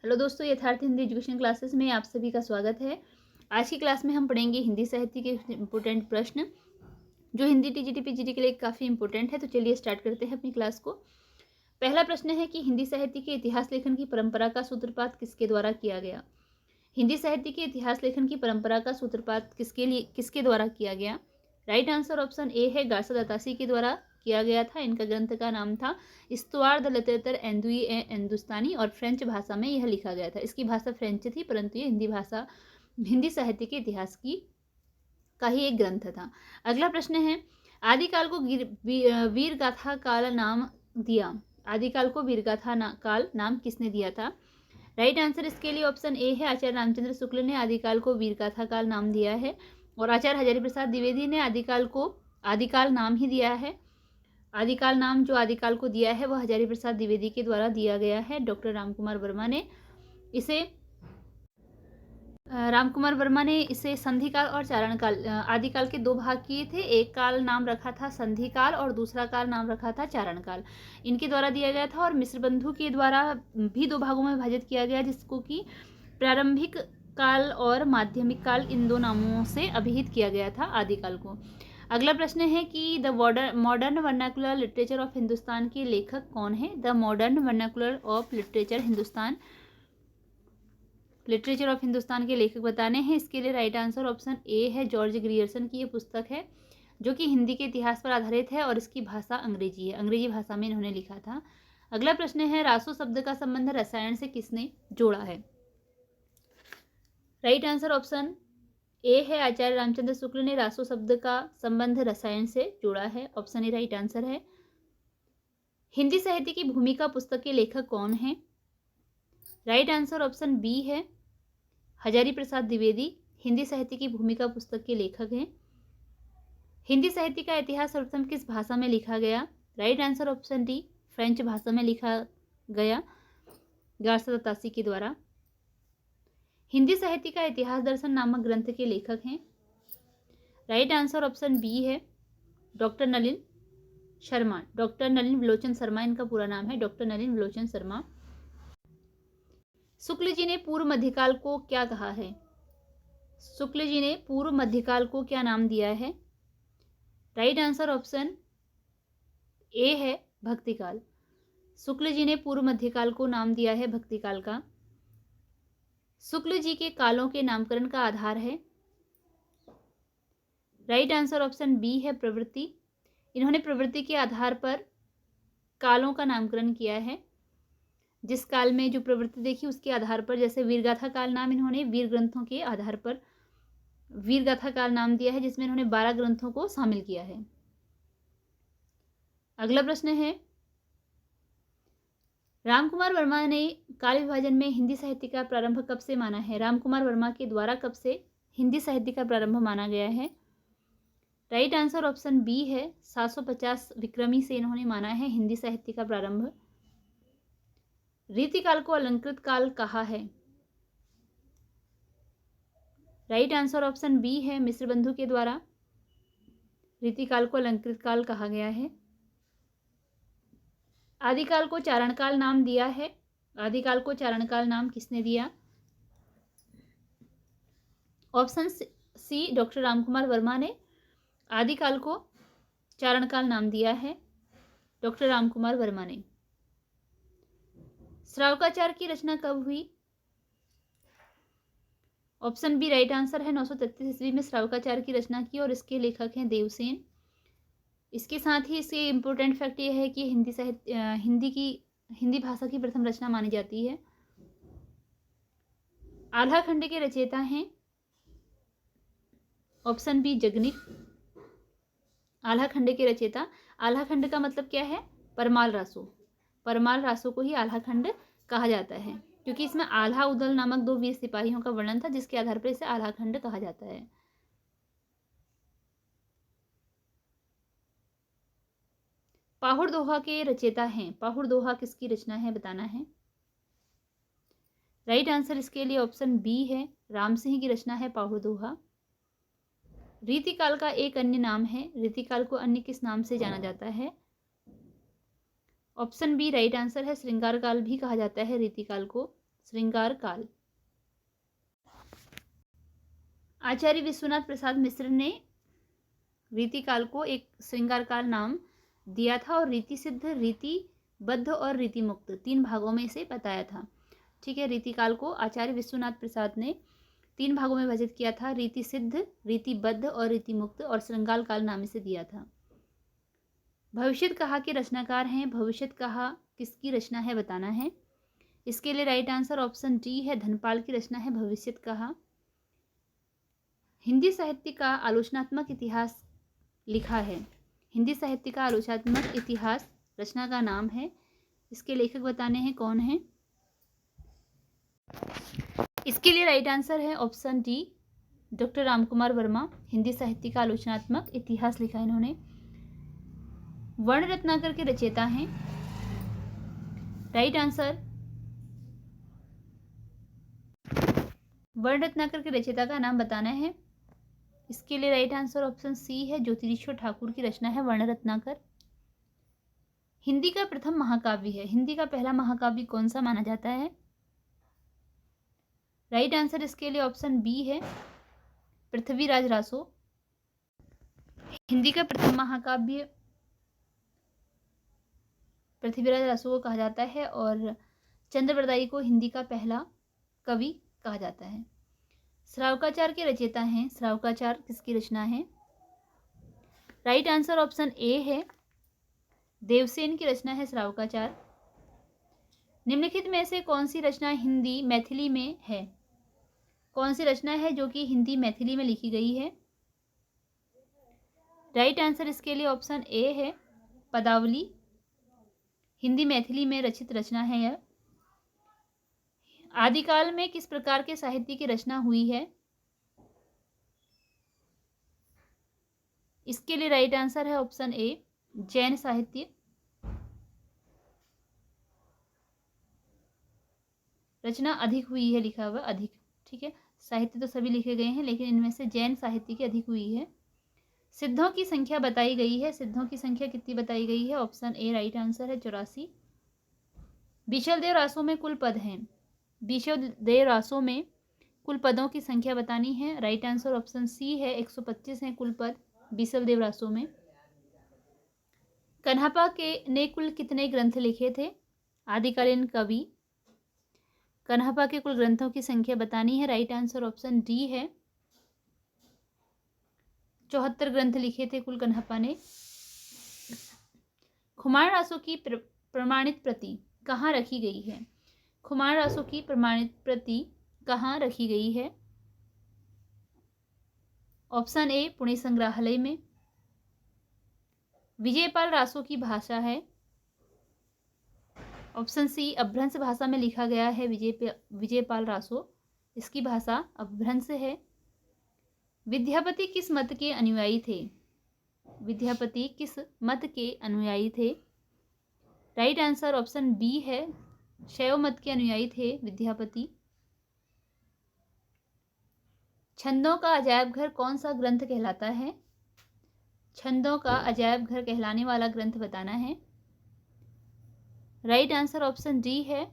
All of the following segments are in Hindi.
हेलो दोस्तों, यथार्थ हिंदी एजुकेशन क्लासेस में आप सभी का स्वागत है। आज की क्लास में हम पढ़ेंगे हिंदी साहित्य के इम्पोर्टेंट प्रश्न जो हिंदी टीजीटी पीजीटी के लिए काफ़ी इंपॉर्टेंट है। तो चलिए स्टार्ट करते हैं अपनी क्लास को। पहला प्रश्न है कि हिंदी साहित्य के इतिहास लेखन की परंपरा का सूत्रपात किसके द्वारा किया गया। हिंदी साहित्य के इतिहास लेखन की परंपरा का सूत्रपात किसके द्वारा किया गया। राइट आंसर ऑप्शन ए है, गार्सा दत्तासी के द्वारा किया गया था। इनका ग्रंथ का नाम था इस्तवार द लिटरेचर एंदुई ए हिंदुस्तानी और फ्रेंच भाषा में यह लिखा गया था। इसकी भाषा फ्रेंच थी, परंतु ये हिंदी साहित्य के इतिहास का ही एक ग्रंथ था। अगला प्रश्न है, आदिकाल को वीर गाथा काल नाम दिया। आदिकाल को वीर गाथा काल नाम किसने दिया था। राइट आंसर इसके लिए ऑप्शन ए है, आचार्य रामचंद्र शुक्ल ने आदिकाल को वीर गाथा काल नाम दिया है और आचार्य हजारी प्रसाद द्विवेदी ने आदिकाल को आदिकाल नाम ही दिया है। आदिकाल नाम जो आदिकाल को दिया है वह हजारी प्रसाद द्विवेदी के द्वारा दिया गया है। डॉक्टर रामकुमार वर्मा ने इसे संधिकाल और चारणकाल आदिकाल के दो भाग किए थे। एक काल नाम रखा था संधिकाल और दूसरा काल नाम रखा था चारणकाल। इनके द्वारा दिया गया था और मिश्र बंधु के द्वारा भी दो भागों में विभाजित किया गया, जिसको कि प्रारंभिक काल और माध्यमिक काल इन दो नामों से अभिहित किया गया था आदिकाल को। अगला प्रश्न है कि the modern vernacular literature of Hindustan के लेखक कौन है। The modern vernacular of literature of Hindustan के लेखक बताने हैं। इसके लिए राइट आंसर ऑप्शन ए है, जॉर्ज ग्रियर्सन की ये पुस्तक है जो कि हिंदी के इतिहास पर आधारित है और इसकी भाषा अंग्रेजी है। अंग्रेजी भाषा में इन्होंने लिखा था। अगला प्रश्न है, रासो शब्द का संबंध रसायन से किसने जोड़ा है। राइट आंसर ऑप्शन ए है, आचार्य रामचंद्र शुक्ल ने रासो शब्द का संबंध रसायन से जोड़ा है। ऑप्शन ए राइट आंसर है। हिंदी साहित्य की भूमिका पुस्तक के लेखक कौन है। राइट आंसर ऑप्शन बी है, हजारी प्रसाद द्विवेदी हिंदी साहित्य की भूमिका पुस्तक के लेखक हैं। हिंदी साहित्य का इतिहास सर्वप्रथम किस भाषा में लिखा गया। Right answer option D, French भाषा में लिखा गया गार्सा दत्तासी के द्वारा। हिंदी साहित्य का इतिहास दर्शन नामक ग्रंथ के लेखक हैं। राइट आंसर ऑप्शन बी है, डॉक्टर नलिन शर्मा। डॉक्टर नलिन विलोचन शर्मा इनका पूरा नाम है, डॉक्टर नलिन विलोचन शर्मा। शुक्ल जी ने पूर्व मध्यकाल को क्या कहा है। शुक्ल जी ने पूर्व मध्यकाल को क्या नाम दिया है। राइट आंसर ऑप्शन ए है, भक्तिकाल। शुक्ल जी ने पूर्व मध्यकाल को नाम दिया है भक्तिकाल का। शुक्ल जी के कालों के नामकरण का आधार है। राइट आंसर ऑप्शन बी है, प्रवृत्ति। इन्होंने प्रवृत्ति के आधार पर कालों का नामकरण किया है। जिस काल में जो प्रवृत्ति देखी उसके आधार पर, जैसे वीरगाथा काल नाम इन्होंने वीर ग्रंथों के आधार पर वीरगाथा काल नाम दिया है, जिसमें इन्होंने 12 ग्रंथों को शामिल किया है। अगला प्रश्न है, रामकुमार वर्मा ने काल विभाजन में हिंदी साहित्य का प्रारंभ कब से माना है। रामकुमार वर्मा के द्वारा कब से हिंदी साहित्य का प्रारंभ माना गया है। राइट आंसर ऑप्शन बी है, 750 विक्रमी से इन्होंने माना है हिंदी साहित्य का प्रारंभ। रीतिकाल को अलंकृत काल कहा है। राइट आंसर ऑप्शन बी है, मिश्र बंधु के द्वारा रीतिकाल को अलंकृत काल कहा गया है। आदिकाल को चारणकाल नाम दिया है। आदिकाल को चारणकाल नाम किसने दिया। Option C, doctor Ramkumar Verma ने आदिकाल को चारणकाल नाम दिया है। डॉक्टर रामकुमार वर्मा ने। श्रावकाचार की रचना कब हुई। ऑप्शन बी राइट आंसर है, 933 ईस्वी में श्रावकाचार की रचना की और इसके लेखक हैं देवसेन। इसके साथ ही इसके इम्पोर्टेंट फैक्ट ये है कि हिंदी भाषा की प्रथम रचना मानी जाती है। आल्हा खंड के रचयिता हैं ऑप्शन बी जगनिक। आल्हा खंड के रचयिता, आल्हा खंड का मतलब क्या है, परमाल रासो। परमाल रासो को ही आल्हा खंड कहा जाता है, क्योंकि इसमें आल्हा उदल नामक 2 वीर सिपाहियों का वर्णन था, जिसके आधार पर इसे आल्हा खंड कहा जाता है। पाहुड़ दोहा के रचयिता हैं। पाहुड़ दोहा किसकी रचना है बताना है। राइट आंसर इसके लिए ऑप्शन बी है, राम सिंह की रचना है पाहुड़ दोहा। रीतिकाल का एक अन्य नाम है। रीतिकाल को अन्य किस नाम से जाना जाता है। ऑप्शन बी राइट आंसर है, श्रृंगार काल भी कहा जाता है रीतिकाल को। श्रृंगार काल। आचार्य विश्वनाथ प्रसाद मिश्र ने रीतिकाल को एक श्रृंगार काल नाम दिया था और रीति सिद्ध, रीति बद्ध और रीति मुक्त 3 भागों में इसे बताया था। ठीक है, रीतिकाल को आचार्य विश्वनाथ प्रसाद ने 3 भागों में विभाजित किया था, रीति सिद्ध, रीति बद्ध और रीति मुक्त, और श्रृंगार काल नाम इसे दिया था। भविष्यत कहा के रचनाकार हैं, भविष्यत कहा किसकी रचना है बताना है। इसके लिए राइट आंसर ऑप्शन डी है, धनपाल की रचना है भविष्यत कहा। हिंदी साहित्य का आलोचनात्मक इतिहास लिखा है, हिंदी साहित्य का आलोचनात्मक इतिहास रचना का नाम है। इसके लेखक बताने हैं कौन है। इसके लिए राइट आंसर है option D, doctor Ramkumar Verma. Hindi साहित्य का आलोचनात्मक इतिहास लिखा है इन्होंने। वर्ण रत्नाकर के रचयिता हैं। राइट आंसर, वर्ण रत्नाकर के रचयिता का नाम बताना है। इसके लिए राइट आंसर ऑप्शन सी है, ज्योतिरीश्वर ठाकुर की रचना है वर्ण रत्नाकर। हिंदी का प्रथम महाकाव्य है, हिंदी का पहला महाकाव्य कौन सा माना जाता है। राइट आंसर इसके लिए ऑप्शन बी है, पृथ्वीराज रासो। हिंदी का प्रथम महाकाव्य पृथ्वीराज रासो को कहा जाता है और चंद्रवरदाई को हिंदी का पहला कवि कहा जाता है। श्रावकाचार के रचयिता हैं, श्रावकाचार किसकी रचना है। राइट आंसर ऑप्शन ए है, देवसेन की रचना है श्रावकाचार। निम्नलिखित में से कौन सी रचना हिंदी मैथिली में है, कौन सी रचना है जो कि हिंदी मैथिली में लिखी गई है। राइट आंसर इसके लिए ऑप्शन ए है, पदावली। हिंदी मैथिली में रचित रचना है यह। आदिकाल में किस प्रकार के साहित्य की रचना हुई है। इसके लिए राइट आंसर है ऑप्शन ए, जैन साहित्य। रचना अधिक हुई है लिखा हुआ, अधिक। ठीक है, साहित्य तो सभी लिखे गए हैं लेकिन इनमें से जैन साहित्य की अधिक हुई है। सिद्धों की संख्या बताई गई है, सिद्धों की संख्या कितनी बताई गई है। ऑप्शन ए राइट आंसर है, 84। बीशलदेव रासों में कुल पद हैं, बीशलदेव रासों में कुल पदों की संख्या बतानी है। राइट आंसर ऑप्शन सी है, 125 हैं कुल पद बीशलदेव रासों में। कन्हप्पा के ने कुल कितने ग्रंथ लिखे थे। आदिकालीन कवि कन्हप्पा के कुल ग्रंथों की संख्या बतानी है। राइट आंसर ऑप्शन डी है, 74 ग्रंथ लिखे थे कुल कन्हप्पा ने। खुमान रासों की प्रमाणित प्रति कहाँ रखी गई है। खुमान रासों की प्रमाणित प्रति कहाँ रखी गई है। ऑप्शन ए, पुणे संग्रहालय में। विजयपाल रासों की भाषा है। ऑप्शन सी, अपभ्रंश भाषा में लिखा गया है विजयपाल रासो, इसकी भाषा अपभ्रंश है। विद्यापति किस मत के अनुयायी थे। विद्यापति किस मत के अनुयायी थे। राइट आंसर ऑप्शन बी है, शैव मत के अनुयायी थे विद्यापति। छंदों का अजायब घर कौन सा ग्रंथ कहलाता है। छंदों का अजायब घर कहलाने वाला ग्रंथ बताना है। राइट आंसर ऑप्शन डी है,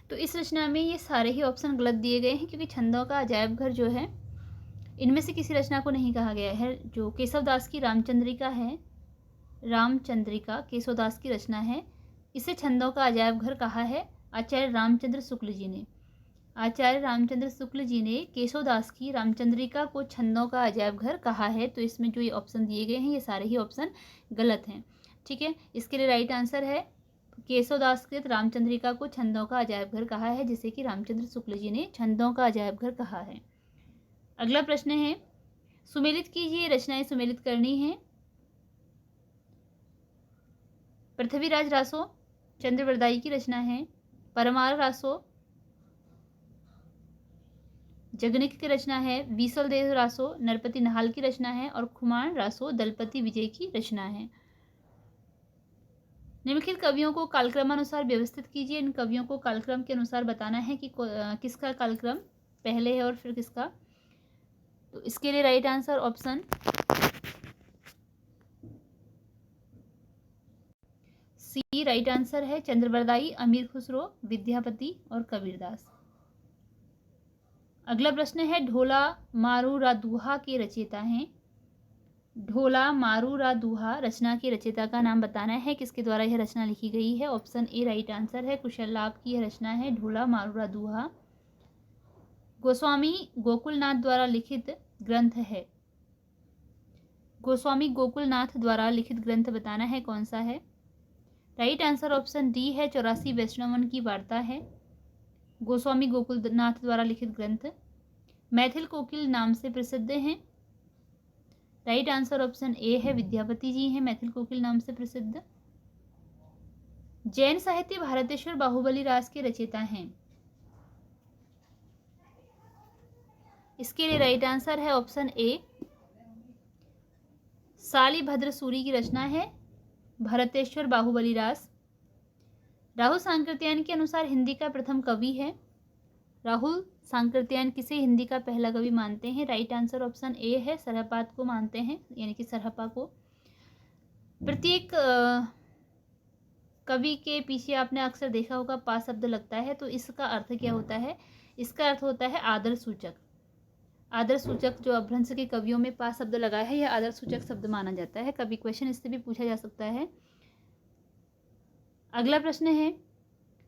तो इस रचना में ये सारे ही ऑप्शन गलत दिए गए हैं क्योंकि छंदों का अजायब घर जो है इनमें से किसी रचना को नहीं कहा गया है। जो केशवदास की रामचंद्रिका है, रामचंद्रिका केशवदास की रचना है, इसे छंदों का अजायब घर कहा है आचार्य रामचंद्र शुक्ल जी ने। आचार्य रामचंद्र शुक्ल जी ने केशवदास की रामचंद्रिका को छंदों का अजायब घर कहा है। तो इसमें जो ये ऑप्शन दिए गए हैं ये सारे ही ऑप्शन गलत हैं। ठीक है, इसके लिए राइट आंसर है, केशवदास कृत रामचंद्रिका को छंदों का अजायब घर कहा है जिसे कि रामचंद्र शुक्ल जी ने छंदों का अजायब घर कहा है। अगला प्रश्न है, सुमेलित कीजिए, रचनाएं सुमेलित करनी है। पृथ्वीराज रासो चंद्रवरदाई की रचना है। परमार रासो जगनिक की रचना है। बीसलदेव रासो नरपति नहाल की रचना है और खुमान रासो दलपति विजय की रचना है। निम्नलिखित कवियों को कालक्रमानुसार व्यवस्थित कीजिए। इन कवियों को कालक्रम के अनुसार बताना है कि किसका कालक्रम पहले है और फिर किसका। तो इसके लिए right answer option C right answer है। चंद्रबरदाई, अमीर खुसरो, विद्यापति और कबीरदास। अगला प्रश्न है ढोला मारूरा दुहा के रचयिता हैं। ढोला मारूरा दुहा रचना के रचयिता का नाम बताना है। किसके द्वारा यह रचना लिखी गई है? ऑप्शन ए राइट आंसर है। कुशल लाभ की यह रचना है ढोला मारूरा दुहा। गोस्वामी गोकुलनाथ द्वारा लिखित ग्रंथ है। गोस्वामी गोकुलनाथ द्वारा लिखित ग्रंथ बताना है कौन सा है? राइट आंसर ऑप्शन डी है 84 वैष्णवन की वार्ता है गोस्वामी गोकुलनाथ द्वारा लिखित ग्रंथ। मैथिल कोकिल नाम से प्रसिद्ध हैं। राइट आंसर ऑप्शन ए है विद्यापति जी हैं मैथिल कोकिल नाम से प्रसिद्ध। जैन साहित्य भारतेश्वर बाहुबली रास के रचयिता हैं। इसके लिए राइट आंसर है ऑप्शन ए शालिभद्र सूरी की रचना है भरतेश्वर बाहुबली रास। राहुल सांकृत्यायन के अनुसार हिंदी का प्रथम कवि है। राहुल सांकृत्यायन किसे हिंदी का पहला कवि मानते हैं? राइट आंसर ऑप्शन ए है सरहपात को मानते हैं, यानी कि सरहपा को। प्रत्येक कवि के पीछे आपने अक्सर देखा होगा पा शब्द लगता है, तो इसका अर्थ क्या होता है? इसका अर्थ होता है आदर सूचक। आदर सूचक जो अपभ्रंश के कवियों में पा शब्द लगा है यह आदर सूचक शब्द माना जाता है। कभी क्वेश्चन इससे भी पूछा जा सकता है। अगला प्रश्न है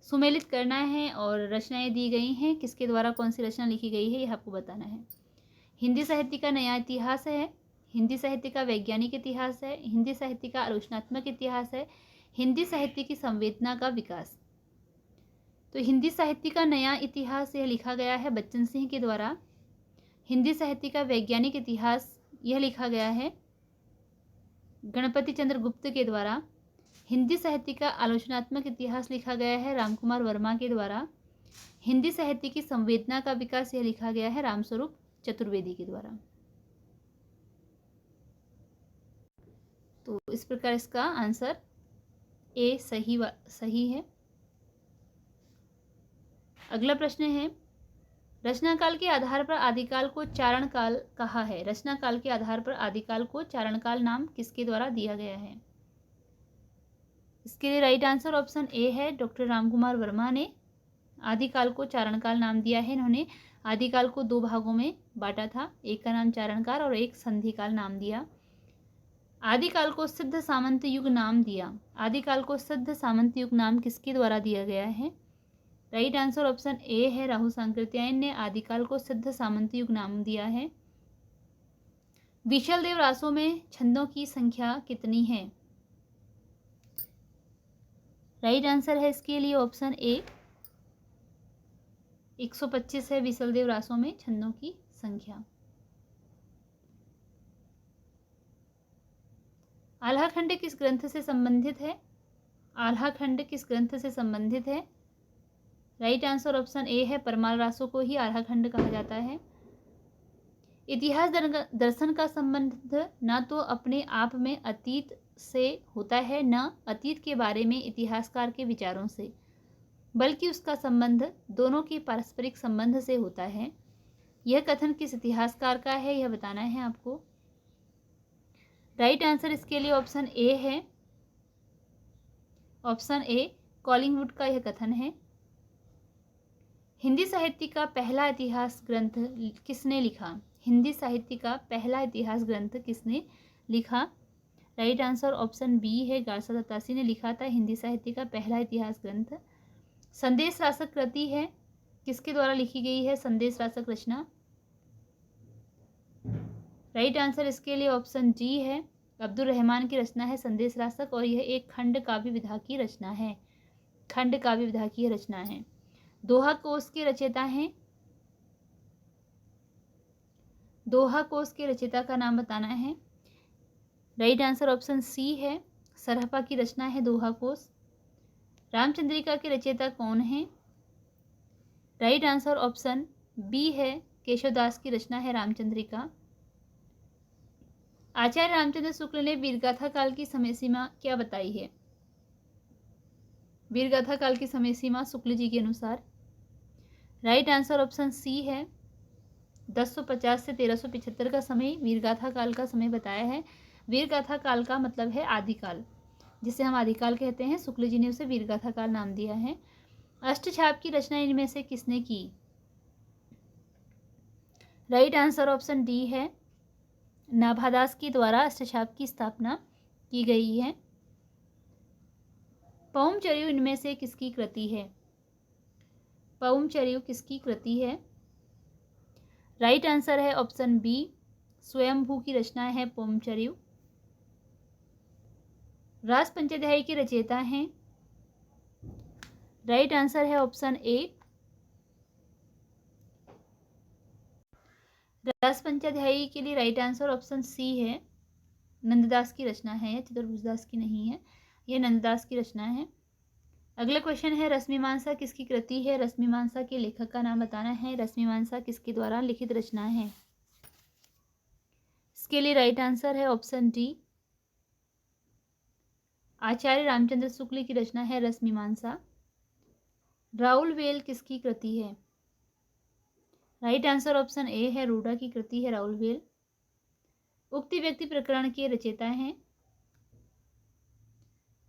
सुमेलित करना है और रचनाएं दी गई हैं। किसके द्वारा कौन सी रचना लिखी गई है यह आपको बताना है। हिंदी साहित्य का नया इतिहास है, हिंदी साहित्य का वैज्ञानिक इतिहास है, हिंदी साहित्य का आलोचनात्मक इतिहास है, हिंदी साहित्य की संवेदना का विकास। तो हिंदी साहित्य का नया इतिहास यह लिखा गया है बच्चन सिंह के द्वारा। हिंदी साहित्य का वैज्ञानिक इतिहास यह लिखा गया है गणपति चंद्र गुप्त के द्वारा। हिंदी साहित्य का आलोचनात्मक इतिहास लिखा गया है रामकुमार वर्मा के द्वारा। हिंदी साहित्य की संवेदना का विकास यह लिखा गया है रामस्वरूप चतुर्वेदी के द्वारा। तो इस प्रकार इसका आंसर ए सही है। अगला प्रश्न है रचनाकाल के आधार पर आदिकाल को चारण काल कहा है। रचनाकाल के आधार पर आदिकाल को चारण काल नाम किसके द्वारा दिया गया है? इसके लिए राइट आंसर ऑप्शन ए है डॉक्टर रामकुमार वर्मा ने आदिकाल को चारणकाल नाम दिया है। इन्होंने आदिकाल को दो भागों में बांटा था, एक का नाम चारणकाल और एक संधिकाल नाम दिया। आदिकाल को सिद्ध सामंत युग नाम दिया। आदिकाल को सिद्ध सामंत युग नाम किसके द्वारा दिया गया है? राइट आंसर ऑप्शन ए है राहुल सांकृत्यायन ने आदिकाल को सिद्ध सामंत युग नाम दिया है। विशल देव रासों में छंदों की संख्या कितनी है? राइट आंसर है इसके लिए ऑप्शन ए 125 है विशल देव रासों में छंदों की संख्या। आल्हा खंड किस ग्रंथ से संबंधित है? आल्हा खंड किस ग्रंथ से संबंधित है? राइट आंसर ऑप्शन ए है परमाल रासों को ही आल्हा खंड कहा जाता है। इतिहास दर्शन का संबंध न तो अपने आप में अतीत से होता है न अतीत के बारे में इतिहासकार के विचारों से, बल्कि उसका संबंध दोनों के पारस्परिक संबंध से होता है। यह कथन किस इतिहासकार का है यह बताना है आपको। राइट आंसर इसके लिए ऑप्शन ए है, ऑप्शन ए कॉलिंगवुड का यह कथन है। हिंदी साहित्य का पहला इतिहास ग्रंथ किसने लिखा? हिंदी साहित्य का पहला इतिहास ग्रंथ किसने लिखा? राइट आंसर ऑप्शन बी है गारसा दत्तासी ने लिखा था हिंदी साहित्य का पहला इतिहास ग्रंथ। संदेश रासक कृति है किसके द्वारा लिखी गई है? संदेश रासक रचना। राइट आंसर इसके लिए ऑप्शन जी है अब्दुल रहमान की रचना है संदेश रासक, और यह एक खंड काव्य विधा की रचना है। खंड काव्य विधा की रचना है। दोहा कोश के रचयिता हैं। दोहा कोश के रचयिता का नाम बताना है। राइट आंसर ऑप्शन सी है सरहपा की रचना है दोहा कोश। रामचंद्रिका के रचयिता कौन है? राइट आंसर ऑप्शन बी है केशवदास की रचना है रामचंद्रिका। आचार्य रामचंद्र शुक्ल ने वीरगाथा काल की समय सीमा क्या बताई है? वीरगाथा काल की समय सीमा शुक्ल जी के अनुसार। राइट आंसर ऑप्शन सी है 1050 से 1375 का समय वीरगाथा काल का समय बताया है। वीरगाथा काल का मतलब है आदिकाल। जिसे हम आदिकाल कहते हैं। शुक्ल जी ने उसे वीरगाथा काल नाम दिया है। अष्टछाप की रचना इनमें से किसने की? राइट आंसर ऑप्शन डी है, नाभादास के द्वारा अष्टछाप की स्थापना की गई है। पौमचर्यु इनमें से किसकी कृति है? पौमचर्यु किसकी कृति है? राइट आंसर है ऑप्शन बी, स्वयंभू की रचना है पौमचर्यु। रास पंचाध्यायी के रचयिता हैं? राइट आंसर है ऑप्शन ए, रास पंचाध्यायी के लिए राइट आंसर ऑप्शन सी है, नंददास की रचना है, चतुर्भुजदास की नहीं है, यह नंददास की रचना है। अगला क्वेश्चन है, रश्मिमांसा किसकी कृति है? रश्मिमांसा के लेखक का नाम बताना है। रश्मिमांसा किसके द्वारा लिखित रचना है? इसके लिए राइट आंसर है ऑप्शन डी, आचार्य रामचंद्र शुक्ल की रचना है रश्मिमांसा। राउलवेल किसकी कृति है? राइट आंसर ऑप्शन ए है, रूडा की कृति है राउलवेल। उक्ति व्यक्ति प्रकरण के रचयिता हैं?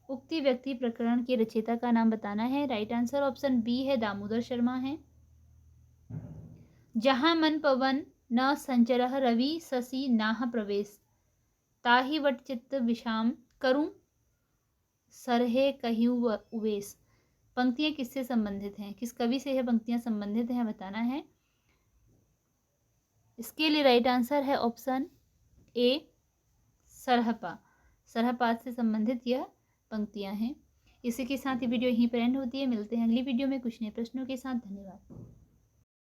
उक्ति व्यक्ति प्रकरण के रचयिता का नाम बताना है। राइट आंसर ऑप्शन बी है, दामोदर शर्मा है। जहाँ मन पवन न संचरह रवि शशि नाह प्रवेश, ताहि वट चित्त विषाम करूं सरहे कहिउ उवेश। पंक्तियां किससे संबंधित हैं? किस कवि से यह पंक्तियां संबंधित हैं बताना है। इसके लिए राइट आंसर है ऑप्शन ए, सरहपा। सरहपाद से संबंधित यह पंक्तियां हैं। इसी के साथ ये वीडियो यहीं पर एंड होती है। मिलते हैं अगली वीडियो में कुछ नए प्रश्नों के साथ। धन्यवाद।